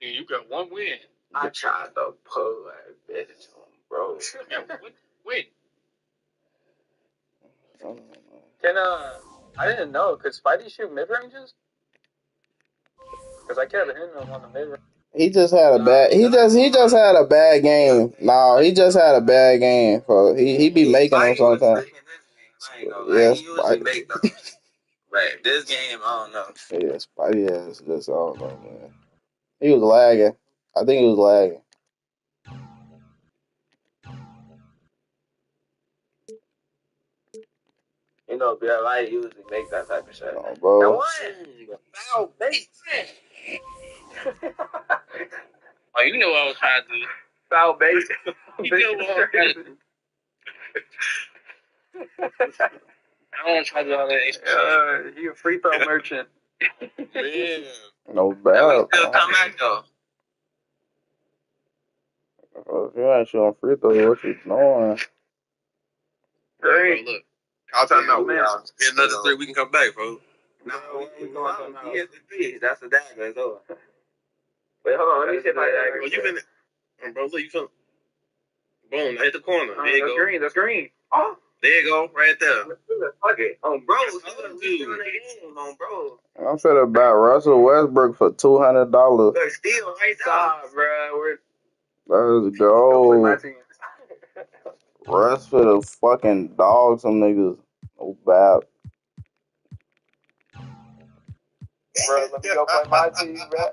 You got one win. I tried to pull that bitch on, bro. Win. Can I didn't know. Could Spidey shoot mid ranges? Because I kept hitting him on the mid range. He just had a bad. He just had a bad game. No, he just had a bad game. For he be making them sometimes. Yes, he usually make them. But this game, I don't know. Yeah, Spidey ass just I don't know, man. He was lagging. I think he was lagging. You know, Bill Light usually make that type of shit. Oh, bro. Now what? Foul bait. Oh, you know what I was trying to do. Foul base. You know what I was trying to do. I don't want to try to do all that extra You a free throw merchant. Man. No And bad. we still come back though. If you ain't shooting free throws, what you doing? Great. Bro, look. I'll time out. Get another 3, we can come back, bro. No, we going to he hit the 3. That's the dagger. It's over. Wait, hold on. Let me see if I dagger. Bro, you been... Bro, look, you feel... Boom, hit the corner. There you that's go. green. That's green. Oh. There you go, right there. Fuck it. On bro. On bro. I'm finna buy Russell Westbrook for $200. Look, steal right now. Stop, bro. Let's go. Russ for the fucking dog, some niggas. No bad. Bro, let me go play my team, bro.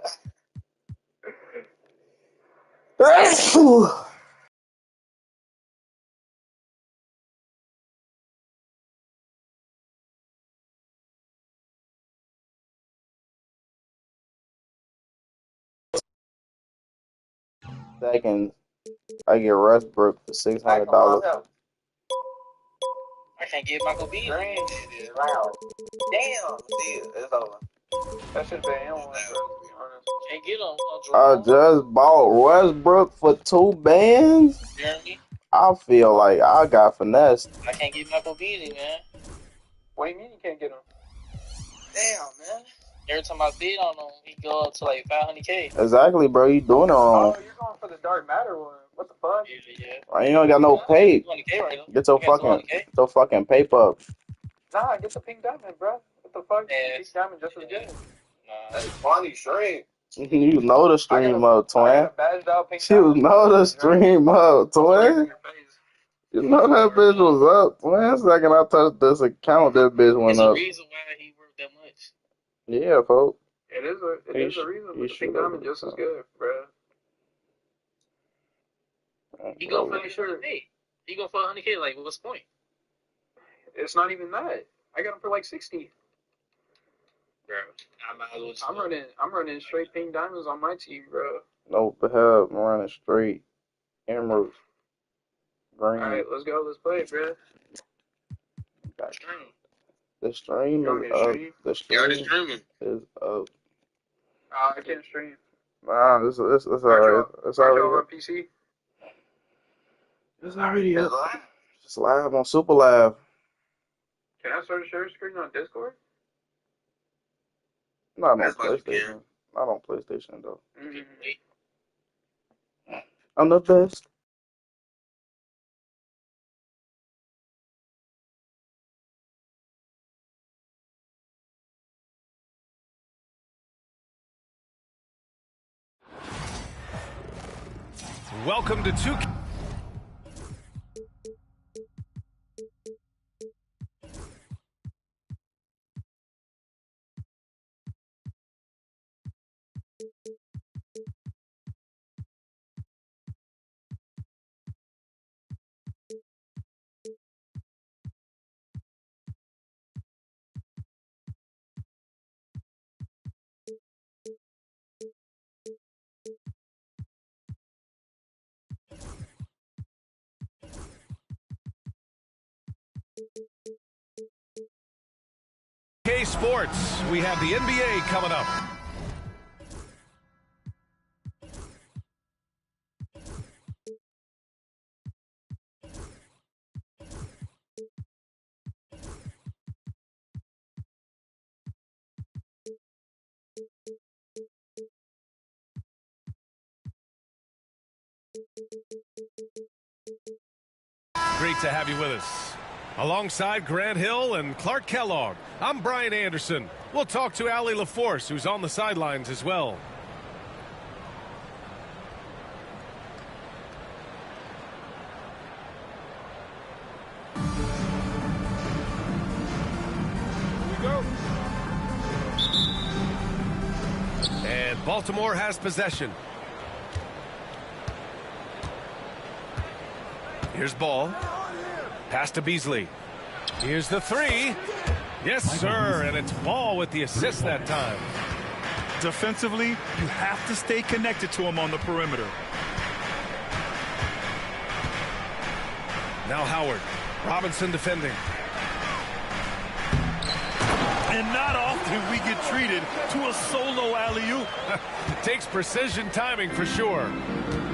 Seconds, I get Westbrook for $600. I can't get Michael B. Damn. It's over. That should be him, bro, to be honest. Can't get him. I just bought Westbrook for 2 bands. Jeremy. I feel like I got finessed. I can't get Michael Beasley, man. What do you mean you can't get him? Damn, man. Every time I bid on him, he go up to like $500K. Exactly, bro. You doing it wrong. Oh, you're going for the Dark Matter one. What the fuck? Yeah. You don't got no pay. Right, get your fucking paper up. Nah, get the pink diamond, bro. What the fuck? Yeah. Pink diamond just as good. Nah. That's funny, stream. You know the stream up, twin. You know the stream up, twin. You know that bitch was up. Twin, second I touched this account, that bitch went up. There's a reason why he worked that much. Yeah, folks. It is a reason, but the pink diamond just as good, bro. He go for $100K. He go for $100K. Like, what's the point? It's not even that. I got him for like 60. Bro, I'm running straight pink diamonds on my team, bro. No, I'm running straight emeralds. Green. All right, let's go. Let's play, bro. The stream is up. The stream is up. I can't stream. Nah, it's alright. It's already on PC. It's already up. It's live on Super Live. Can I start a share screen on Discord? Not on PlayStation. Not on PlayStation though. Mm-hmm. I'm the best. Welcome to 2K. Sports, we have the NBA coming up. great to have you with us. Alongside Grant Hill and Clark Kellogg, I'm Brian Anderson. We'll talk to Allie LaForce, who's on the sidelines as well. And Baltimore has possession. Here's ball. Pass to Beasley. Here's the three. Yes, sir, and it's Ball with the assist that time. Defensively, you have to stay connected to him on the perimeter. Now Howard. Robinson defending. And not often we get treated to a solo alley-oop. Takes precision timing for sure.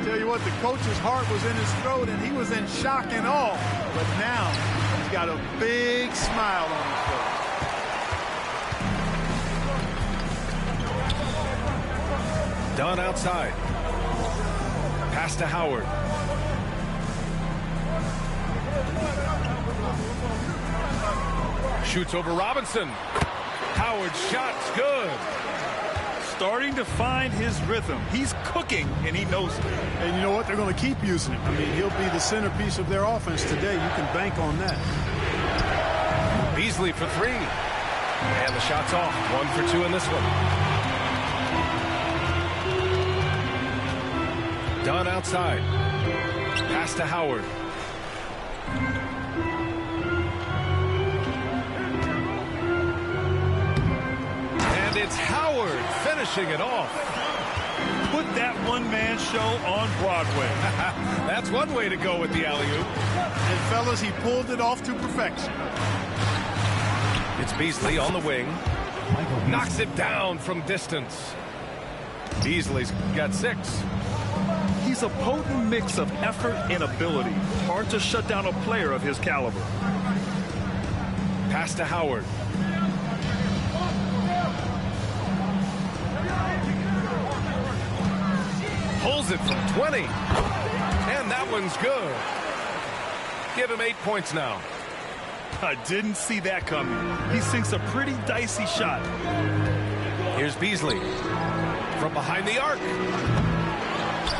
Tell you what, the coach's heart was in his throat and he was in shock and awe. But now he's got a big smile on his face. Dunn outside. Pass to Howard. Shoots over Robinson. Howard's shot's good. Starting to find his rhythm. He's cooking, and he knows it. And you know what? They're going to keep using him. I mean, he'll be the centerpiece of their offense today. You can bank on that. Beasley for three. And the shot's off. 1 for 2 in this one. Dunn outside. Pass to Howard. And it's Howard finishing it off. Put that one-man show on Broadway. That's one way to go with the alley-oop. And, fellas, he pulled it off to perfection. It's Beasley on the wing. Knocks it down from distance. Beasley's got 6. He's a potent mix of effort and ability. Hard to shut down a player of his caliber. Pass to Howard. Pulls it from 20. And that one's good. Give him 8 points now. I didn't see that coming. He sinks a pretty dicey shot. Here's Beasley. From behind the arc.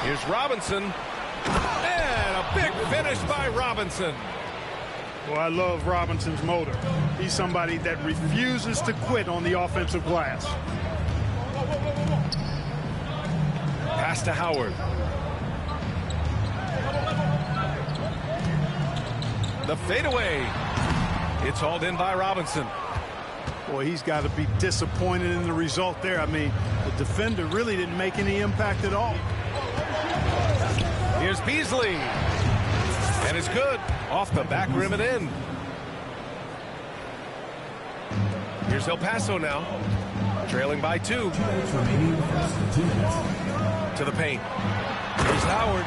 Here's Robinson. And a big finish by Robinson. Well, I love Robinson's motor. He's somebody that refuses to quit on the offensive glass. Pass to Howard. The fadeaway. It's hauled in by Robinson. Boy, he's got to be disappointed in the result there. I mean, the defender really didn't make any impact at all. Here's Beasley. And it's good. Off the back rim and in. Here's El Paso now. Trailing by 2. To the paint. Here's Howard.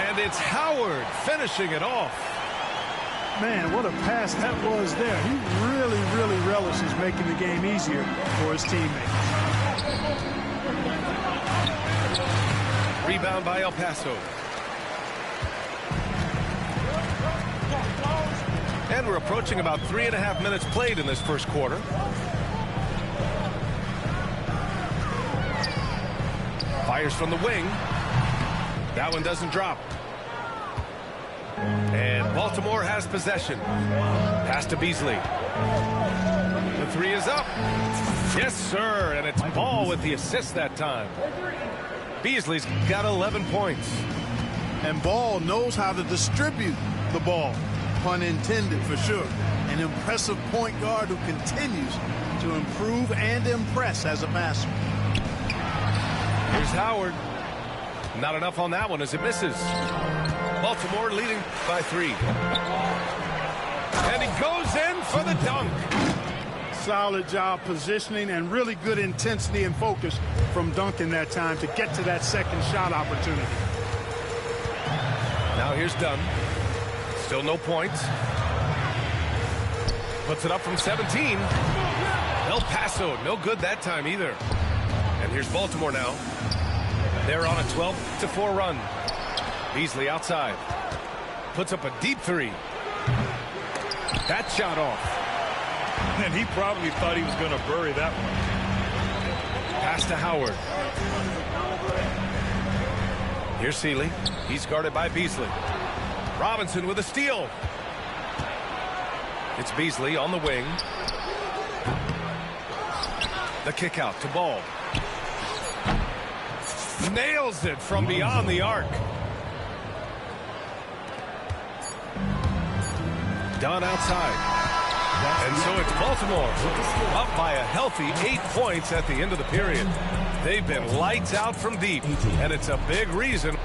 And it's Howard finishing it off. Man, what a pass that was there. He really, really relishes making the game easier for his teammates. Rebound by El Paso. And we're approaching about 3.5 minutes played in this first quarter. Fires from the wing. That one doesn't drop. And Baltimore has possession. Pass to Beasley. The 3 is up. Yes, sir. And it's Ball with the assist that time. Beasley's got 11 points. And Ball knows how to distribute the ball. Pun intended, for sure. An impressive point guard who continues to improve and impress as a passer. Here's Howard. Not enough on that one as it misses. Baltimore leading by 3. And he goes in for the dunk. Solid job positioning and really good intensity and focus from Duncan that time to get to that second shot opportunity. Now here's Dunn. Still no points. Puts it up from 17. El Paso, no good that time either. And here's Baltimore now. They're on a 12-4 run. Beasley outside. puts up a deep three. That shot off. And he probably thought he was going to bury that one. Pass to Howard. Here's Seeley. He's guarded by Beasley. Robinson with a steal. It's Beasley on the wing. The kick out to Ball. Nails it from beyond the arc. Done outside. And so it's Baltimore up by a healthy 8 points at the end of the period. They've been lights out from deep, and it's a big reason.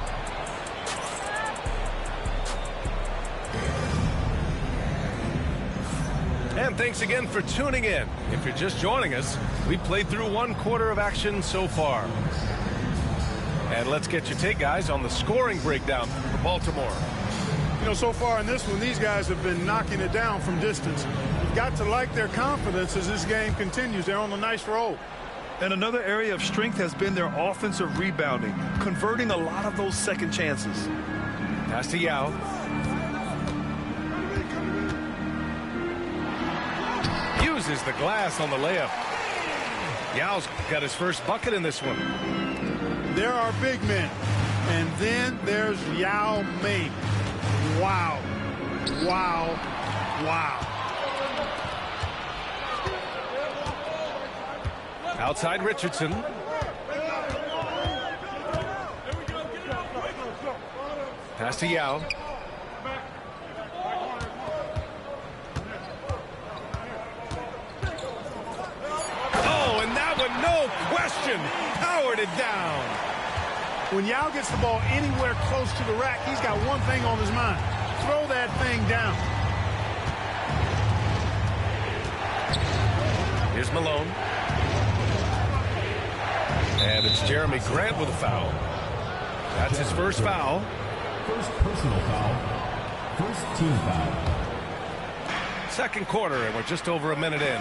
And thanks again for tuning in. If you're just joining us, we played through 1/4 of action so far. And let's get your take, guys, on the scoring breakdown for Baltimore. You know, so far in this one, these guys have been knocking it down from distance. You've got to like their confidence as this game continues. They're on a nice roll. And another area of strength has been their offensive rebounding, converting a lot of those second chances. Pass to Yao. Uses the glass on the layup. Yao's got his first bucket in this one. There are big men. And then there's Yao Ming. Wow. Wow. Wow. Outside Richardson. Pass to Yao. Oh, and that one, no question, powered it down. When Yao gets the ball anywhere close to the rack, he's got one thing on his mind. Throw that thing down. Here's Malone. And it's Jeremy Grant with a foul. That's his first foul. First personal foul. First team foul. Second quarter, and we're just over a minute in.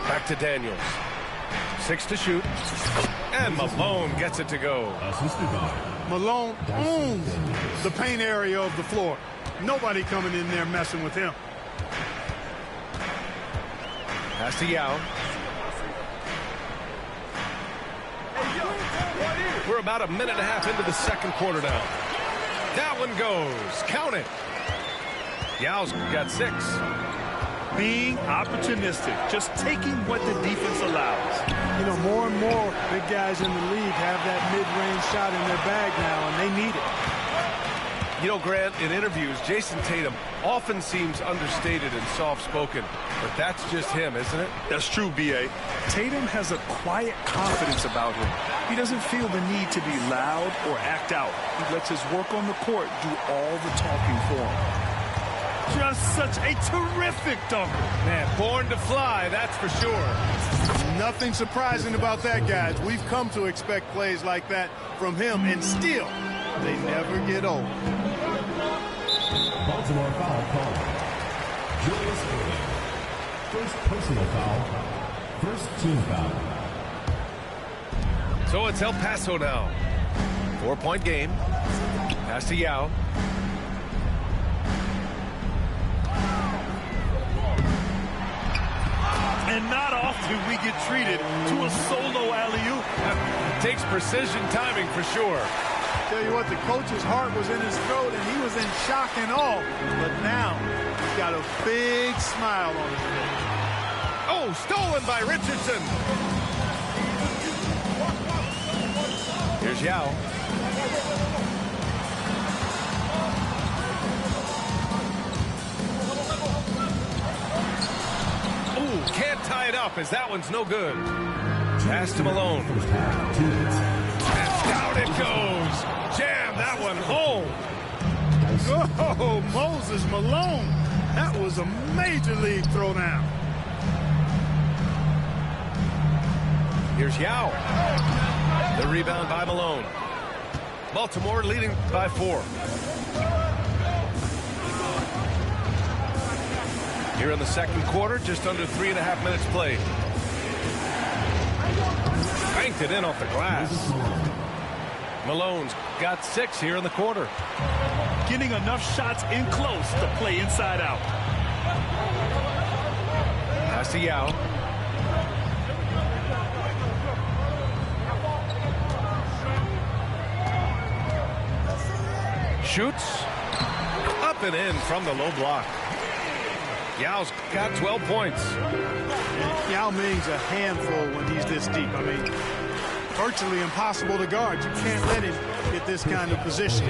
Back to Daniels. 6 to shoot. And Malone gets it to go. Malone owns the paint area of the floor. Nobody coming in there messing with him. Pass to Yao. We're about a minute and a half into the second quarter now. That one goes. Count it. Yao's got 6. Being opportunistic, just taking what the defense allows. You know, more and more big guys in the league have that mid-range shot in their bag now, and they need it. You know, Grant, in interviews, Jason Tatum often seems understated and soft-spoken, but that's just him, isn't it? That's true, B.A. Tatum has a quiet confidence about him. He doesn't feel the need to be loud or act out. He lets his work on the court do all the talking for him. Just such a terrific dunker. Man, born to fly, that's for sure. Nothing surprising about that, guys. We've come to expect plays like that from him, and still, they never get old. Baltimore foul call. Julius Erving. First personal foul. First team foul. So it's El Paso now. 4-point game. Pass to Yao. And not often we get treated to a solo alley-oop. Takes precision timing for sure. Tell you what, the coach's heart was in his throat, and he was in shock and awe. But now, he's got a big smile on his face. Oh, stolen by Richardson. Here's Yao. Ooh, can't tie it up as that one's no good. Pass to Malone. And down it goes. Jam that one home. Oh, Moses Malone. That was a major league throwdown. Here's Yao. The rebound by Malone. Baltimore leading by 4. Here in the second quarter, just under 3.5 minutes played. Banked it in off the glass. Malone's got 6 here in the quarter. Getting enough shots in close to play inside out. Pass to Yao. Shoots. Up and in from the low block. Yao's got 12 points. Yao Ming's a handful when he's this deep. I mean, virtually impossible to guard. You can't let him get this kind of position.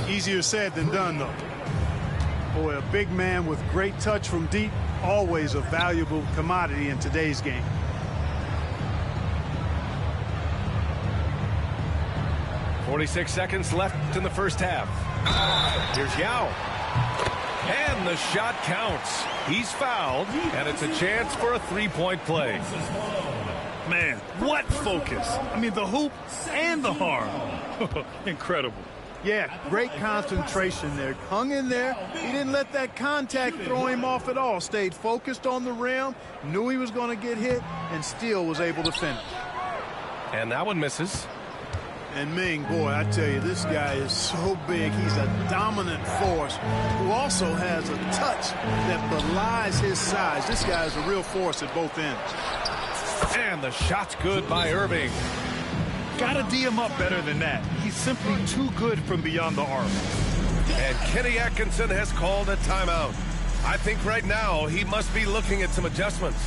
Easier said than done, though. Boy, a big man with great touch from deep, always a valuable commodity in today's game. .46 seconds left in the first half. Here's Yao. And the shot counts. He's fouled, and it's a chance for a three-point play. Man, what focus. I mean, the hoop and the harm. Incredible. Yeah, great concentration there. Hung in there. He didn't let that contact throw him off at all. Stayed focused on the rim, knew he was going to get hit, and still was able to finish. And that one misses. And Ming, boy, I tell you, this guy is so big. He's a dominant force who also has a touch that belies his size. This guy is a real force at both ends. And the shot's good by Irving. Gotta D him up better than that. He's simply too good from beyond the arc. And Kenny Atkinson has called a timeout. I think right now he must be looking at some adjustments.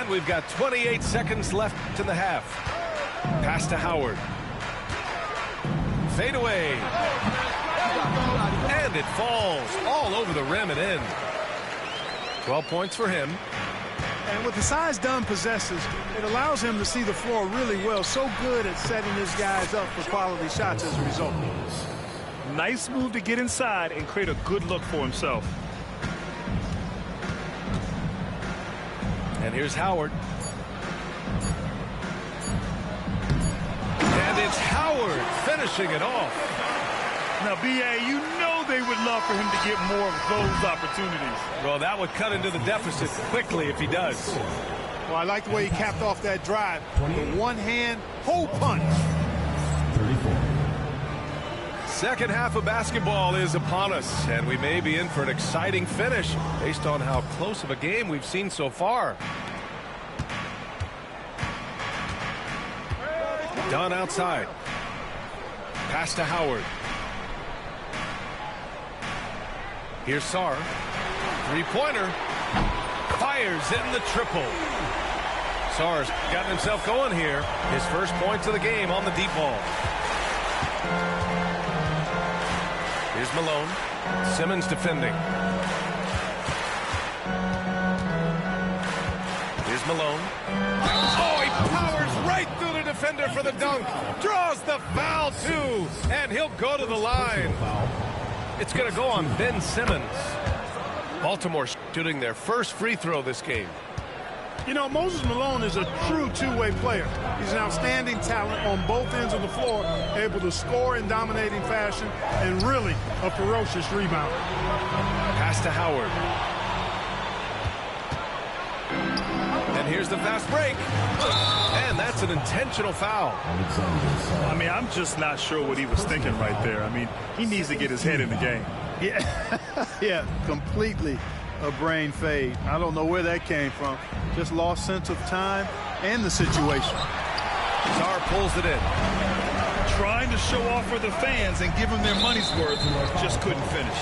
We've got 28 seconds left in the half. Pass to Howard. Fade away. And it falls all over the rim and in. 12 points for him. And with the size Dunn possesses, it allows him to see the floor really well. So good at setting his guys up for quality shots as a result. Nice move to get inside and create a good look for himself. And here's Howard. And it's Howard finishing it off. Now, B.A., you know they would love for him to get more of those opportunities. Well, that would cut into the deficit quickly if he does. Well, I like the way he capped off that drive. The one-hand hole punch. 34. Second half of basketball is upon us, and we may be in for an exciting finish based on how close of a game we've seen so far. Dunn outside. Pass to Howard. Here's Sarr. Three-pointer. Fires in the triple. Sarr's gotten himself going here. His first points of the game on the deep ball. Here's Malone. Simmons defending. Here's Malone. Oh, he powers right through the defender for the dunk. Draws the foul, too. And he'll go to the line. It's going to go on Ben Simmons. Baltimore shooting their first free throw this game. You know, Moses Malone is a true two-way player. He's an outstanding talent on both ends of the floor, able to score in dominating fashion, and really a ferocious rebounder. Pass to Howard. And here's the fast break. And that's an intentional foul. I mean, I'm just not sure what he was thinking right there. I mean, he needs to get his head in the game. Yeah, yeah, completely a brain fade. I don't know where that came from. Just lost sense of time and the situation. Sarr pulls it in. Trying to show off for the fans and give them their money's worth, just couldn't finish.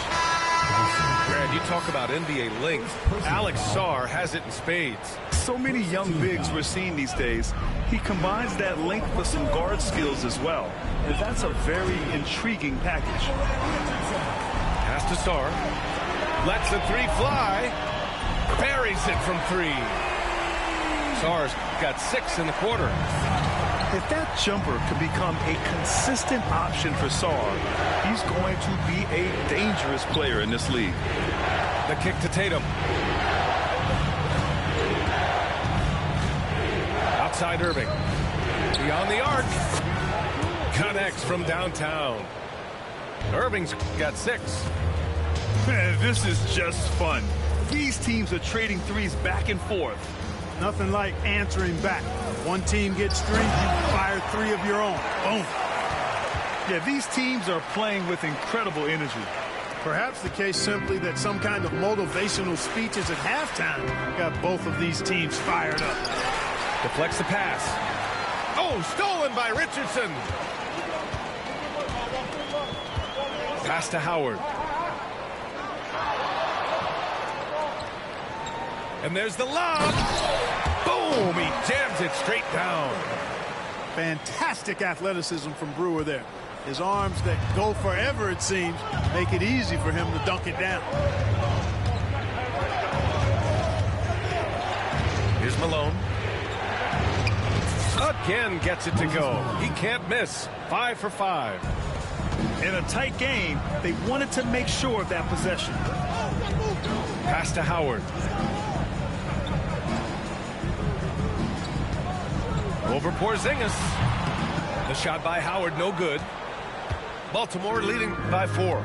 Brad, you talk about NBA length. Alex Sarr has it in spades. So many young bigs we're seeing these days. He combines that length with some guard skills as well. And that's a very intriguing package. Pass to Sarr. Lets the three fly. Buries it from three. Sarr's got 6 in the quarter. If that jumper can become a consistent option for Sarr, he's going to be a dangerous player in this league. The kick to Tatum. Outside Irving. Beyond the arc. Connects from downtown. Irving's got 6. Man, this is just fun. These teams are trading threes back and forth. Nothing like answering back. One team gets 3, you fire 3 of your own. Boom. Yeah, these teams are playing with incredible energy. Perhaps the case simply that some kind of motivational speeches at halftime got both of these teams fired up. Deflects the pass. Oh, stolen by Richardson. Pass to Howard. And there's the lob. Boom! He jams it straight down. Fantastic athleticism from Brewer there. His arms that go forever, it seems, make it easy for him to dunk it down. Here's Malone. Again gets it to go. He can't miss. 5 for 5. In a tight game, they wanted to make sure of that possession. Pass to Howard. Over Porzingis. The shot by Howard, no good. Baltimore leading by 4.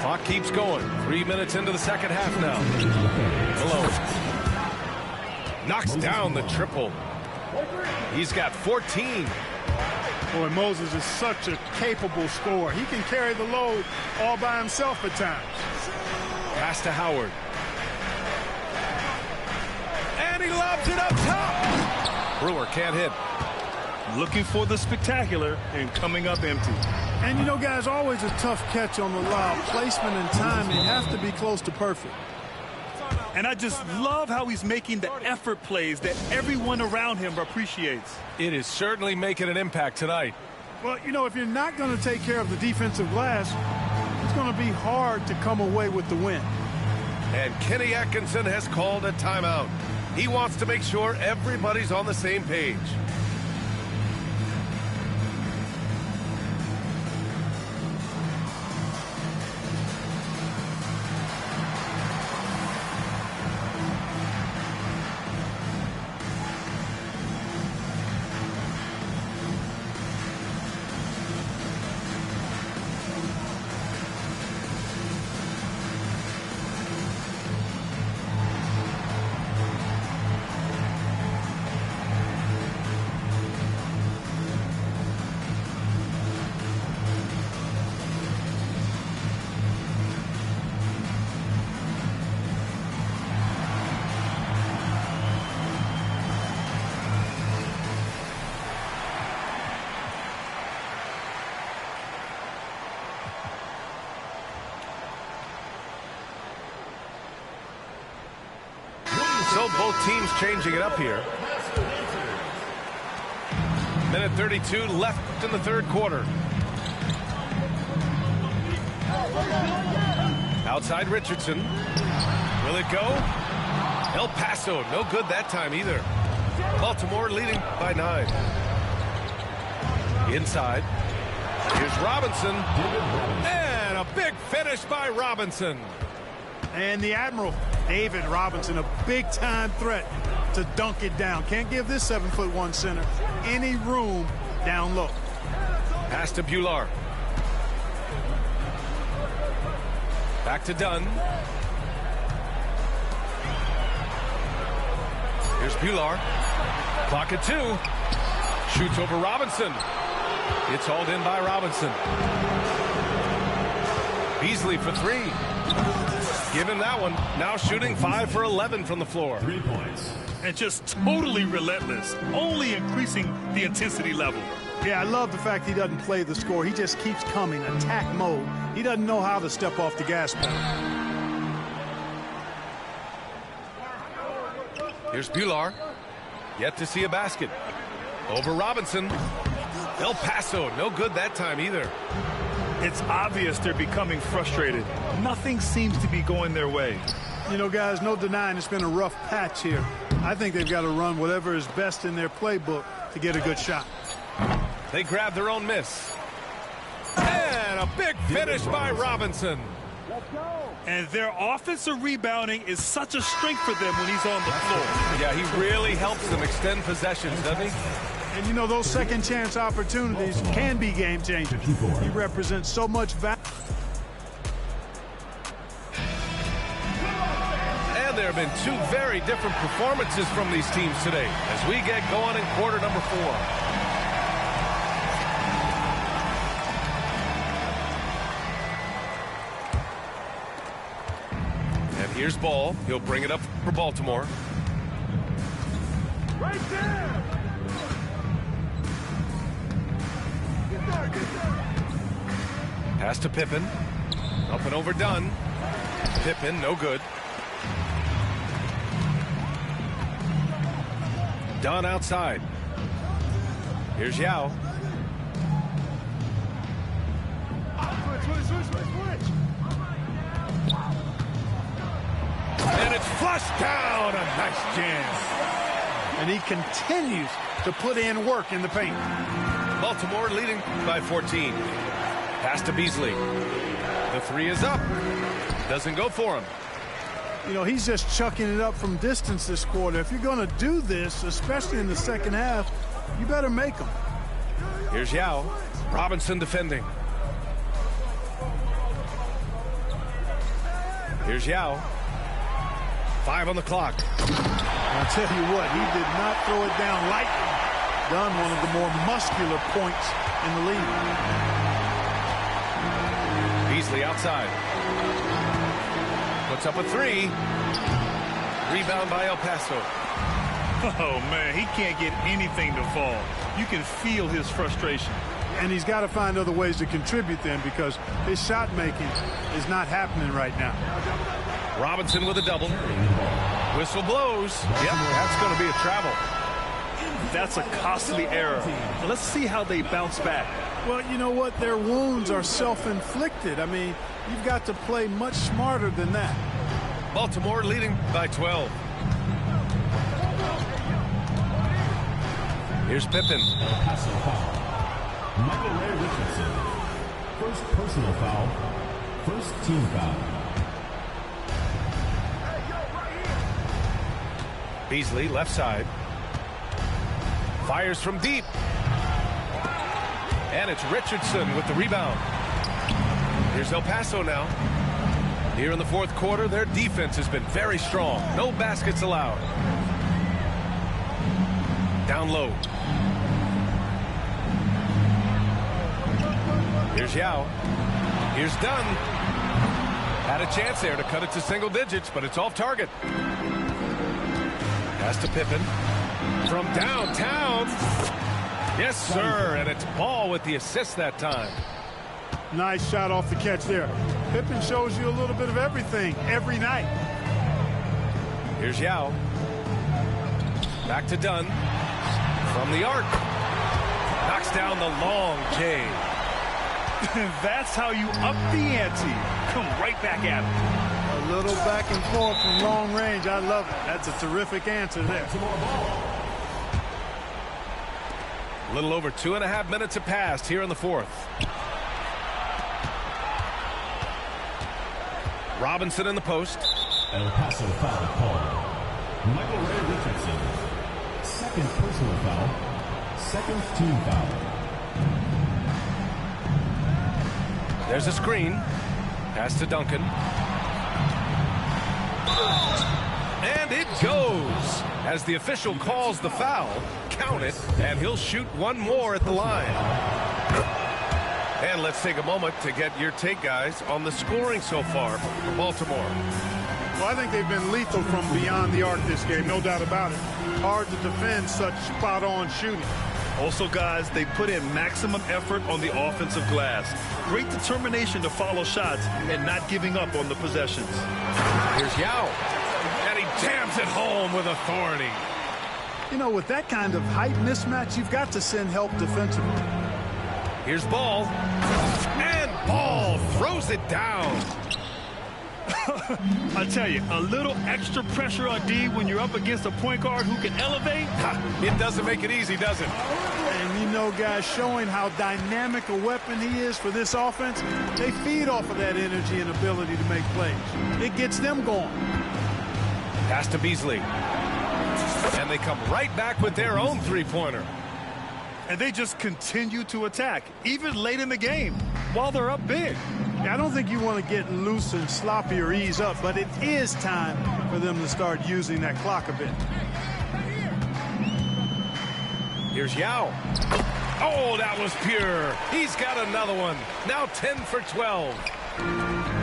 Clock keeps going. 3 minutes into the second half now. Malone knocks down the triple. He's got 14. Boy, Moses is such a capable scorer. He can carry the load all by himself at times. Pass to Howard. And he lobs it up top. Brewer can't hit. Looking for the spectacular and coming up empty. And you know, guys, always a tough catch on the lob. Placement and timing have to be close to perfect. And I just love how he's making the effort plays that everyone around him appreciates. It is certainly making an impact tonight. Well, you know, if you're not going to take care of the defensive glass, it's going to be hard to come away with the win. And Kenny Atkinson has called a timeout. He wants to make sure everybody's on the same page. So both teams changing it up here. Minute 32 left in the third quarter. Outside Richardson. Will it go? El Paso, no good that time either. Baltimore leading by 9. Inside. Here's Robinson. And a big finish by Robinson. And the Admiral, David Robinson, a big-time threat to dunk it down. Can't give this 7'1" center any room down low. Pass to Bular. Back to Dunn. Here's Bular. Clock at 2. Shoots over Robinson. It's hauled in by Robinson. Beasley for 3. Give him that one. Now shooting 5 for 11 from the floor. 3 points. And just totally relentless, only increasing the intensity level. Yeah, I love the fact he doesn't play the score. He just keeps coming, attack mode. He doesn't know how to step off the gas pedal. Here's Bular. Yet to see a basket. Over Robinson. El Paso, no good that time either. It's obvious they're becoming frustrated. Nothing seems to be going their way. You know, guys, no denying it's been a rough patch here. I think they've got to run whatever is best in their playbook to get a good shot. They grab their own miss. And a big finish by Robinson. And their offensive rebounding is such a strength for them when he's on the floor. Yeah, he really helps them extend possessions, doesn't he? And, you know, those second chance opportunities can be game changers. He represents so much value. And there have been two very different performances from these teams today as we get going in quarter number 4. Here's Ball. He'll bring it up for Baltimore. Right there! Pass to Pippen. Up and over Dunn. Pippen, no good. Dunn outside. Here's Yao. And it's flushed down. A nice jam. And he continues to put in work in the paint. Baltimore leading by 14. Pass to Beasley. The three is up. Doesn't go for him. You know, he's just chucking it up from distance this quarter. If you're going to do this, especially in the second half, you better make them. Here's Yao. Robinson defending. Here's Yao. 5 on the clock. I'll tell you what, he did not throw it down lightly. Done one of the more muscular points in the league. Beasley outside. Puts up a three. Rebound by El Paso. Oh, man, he can't get anything to fall. You can feel his frustration. And he's got to find other ways to contribute then because his shot making is not happening right now. Robinson with a double. Whistle blows. Yep, that's going to be a travel. That's a costly error. Let's see how they bounce back. Well, you know what? Their wounds are self-inflicted. I mean, you've got to play much smarter than that. Baltimore leading by 12. Here's Pippen. Michael Ray Richardson. First personal foul. First team foul. Beasley left side. Fires from deep. And it's Richardson with the rebound. Here's El Paso now. Here in the fourth quarter, their defense has been very strong. No baskets allowed. Down low. Here's Yao. Here's Dunn. Had a chance there to cut it to single digits, but it's off target. Pass to Pippen. From downtown. Yes, sir. And it's Ball with the assist that time. Nice shot off the catch there. Pippen shows you a little bit of everything every night. Here's Yao. Back to Dunn. From the arc. Knocks down the long J. That's how you up the ante. Come right back at him. A little back and forth from long range. I love it. That's a terrific answer there. A little over 2.5 minutes have passed here in the fourth. Robinson in the post. El Paso foul call. Michael Ray Richardson. Second personal foul. Second team foul. There's a screen. Pass to Duncan. And it goes. As the official calls the foul, count it, and he'll shoot one more at the line. And let's take a moment to get your take, guys, on the scoring so far for Baltimore. Well, I think they've been lethal from beyond the arc this game, no doubt about it. Hard to defend such spot-on shooting. Also, guys, they put in maximum effort on the offensive glass. Great determination to follow shots and not giving up on the possessions. Here's Yao. And he jams it home with authority. You know, with that kind of height mismatch, you've got to send help defensively. Here's Ball. And Ball throws it down. I tell you, a little extra pressure on D when you're up against a point guard who can elevate. It doesn't make it easy, does it? And you know, guys, showing how dynamic a weapon he is for this offense, they feed off of that energy and ability to make plays. It gets them going. Pass to Beasley. And they come right back with their own three-pointer. And they just continue to attack, even late in the game, while they're up big. I don't think you want to get loose and sloppy or ease up, but it is time for them to start using that clock a bit. Here's Yao. Oh, that was pure. He's got another one. Now 10 for 12.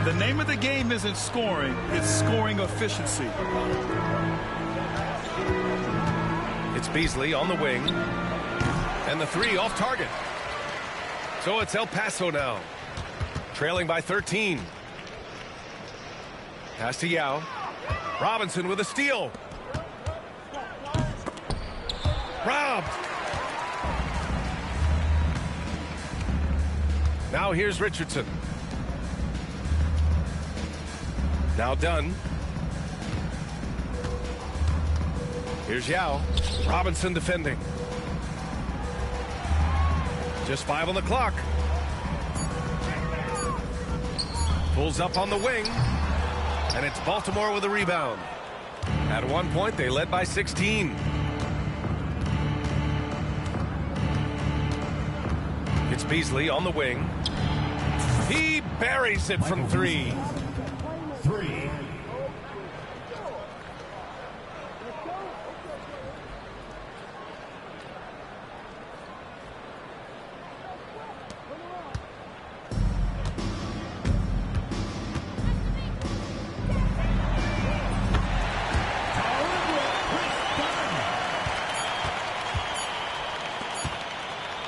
The name of the game isn't scoring, it's scoring efficiency. It's Beasley on the wing. And the three off target. So it's El Paso now. Trailing by 13. Pass to Yao. Robinson with a steal. Robbed. Now here's Richardson. Now Dunn. Here's Yao. Robinson defending. Just 5 on the clock. Pulls up on the wing. And it's Baltimore with a rebound. At one point, they led by 16. It's Beasley on the wing. He buries it from 3. 3.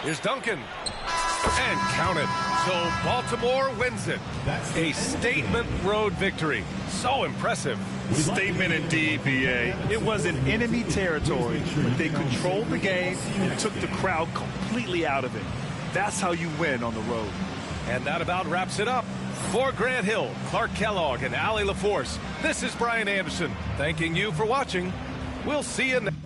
Here's Duncan. And count it. So Baltimore wins it. A statement road victory. So impressive. Statement indeed, BA. It was in enemy territory, but they controlled the game and took the crowd completely out of it. That's how you win on the road. And that about wraps it up. For Grant Hill, Clark Kellogg, and Allie LaForce, this is Brian Anderson, thanking you for watching. We'll see you next.